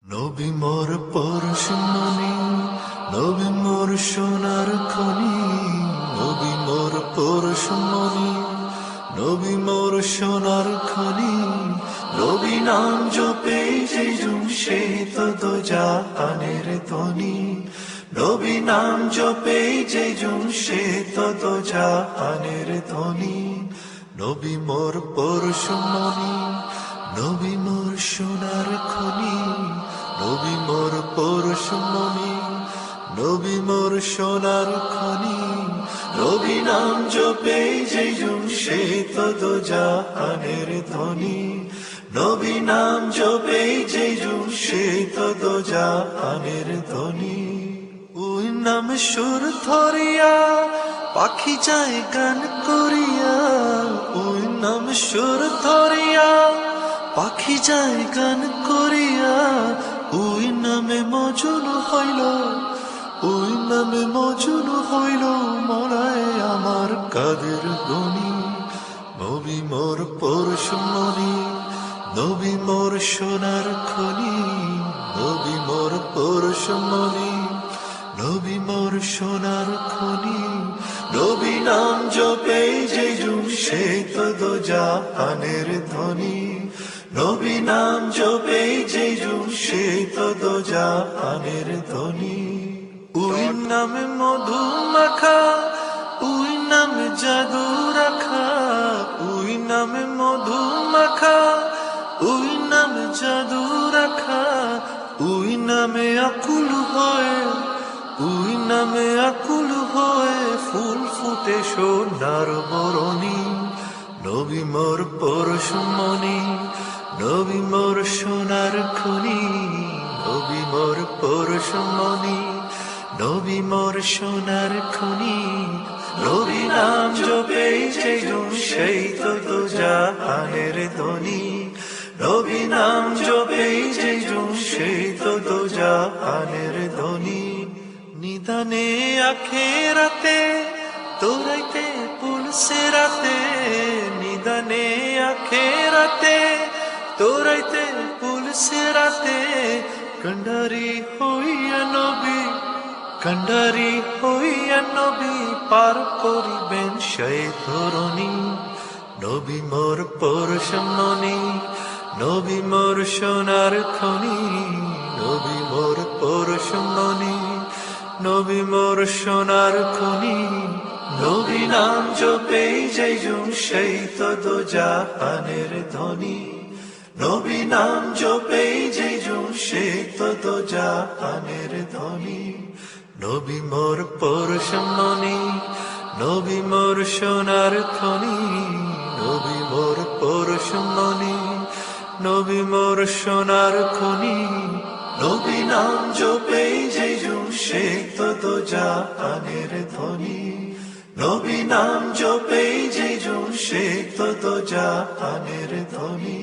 নবী মোর পরশমণি, নবী মোর সোনার খনি, নবী মোর পরশমণি, নবী মোর সোনার খনি। নবী নাম জপে যে সে তো জাহানের ধ্বনি, নবী নাম জপে যে সে তো জাহানের ধ্বনি। নবী মোর পরশমণি, নবী মোর সোনার খনি, নবী মোর পরশমণি, নবী মোর সোনার খনি। নবী নাম জপে যে সে তো জাহানের ধ্বনি, নবী নাম জপে যে সে তো জাহানের ধ্বনি। ওই নাম সুর ধরিয়া পাখি যায় গান করিয়া, ওই নাম সুর ধরিয়া পাখি যায় গান করিয়া। ওই নামে মজুন হইল, ওই নামে মজুন হইল মরায় আমার কাদের গনি। নবী মোর পরশমণি, নবী মোর সোনার খনি, নবী মোর পরশমণি, নবী মোর সোনার খনি। নবী নাম জপে যে সে তো জাহানের ধ্বনি, নবী নাম জপে যে সে তো জাহানের ধ্বনি। ওই নামে মধু মাখা, ওই নামে জাদু রাখা, ওই নামে মধু মাখা, ওই নামে জাদু রাখা। ওই নামে আকুল হয়, ওই নামে আকুল হয় ফুল ফুটে সোনার বরণী। নবী মোর পরশমণি, নবী মোর সোনার খনি, নবী মোর পরশমণি, নবী মোর সোনার খনি। নবী নাম জপে যে সেই তো জাহানের ধ্বনি, নবী নাম জপে যে সেই তো জাহানের ধ্বনি। নিদানে আখেরাতে তোরাইতে পুলসে রাতে, নিদানে আখেরাতে তোরাইতে পুলসে রাতে। কন্ডারি হইয়া নবী, কন্ডারি হইয়া নবী পার করিবেন সেই ধরণী। নবী মোর পরশমণি, নবী মোর সোনার খনি, নবী মোর পরশমণি, নবী মোর সোনার খনি। নবী নাম জপে যে সেই তো জাহানের ধ্বনি, নবী নাম জপে যে সে তো জাহানের ধ্বনি। নবী মোর পরশমণি, নবী মোর সোনার খনি, নবী মোর পরশমণি, নবী মোর সোনার খনি। নবী নাম জপে যে সে তো জাহানের ধ্বনি, নবী নাম জপে যে সে তো জাহানের ধ্বনি।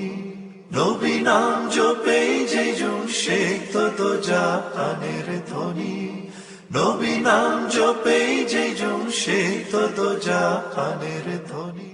নবী নাম জপে যে সে তো জাহানের ধ্বনি, নবী নাম জপে যে সে তো জাহানের ধ্বনি।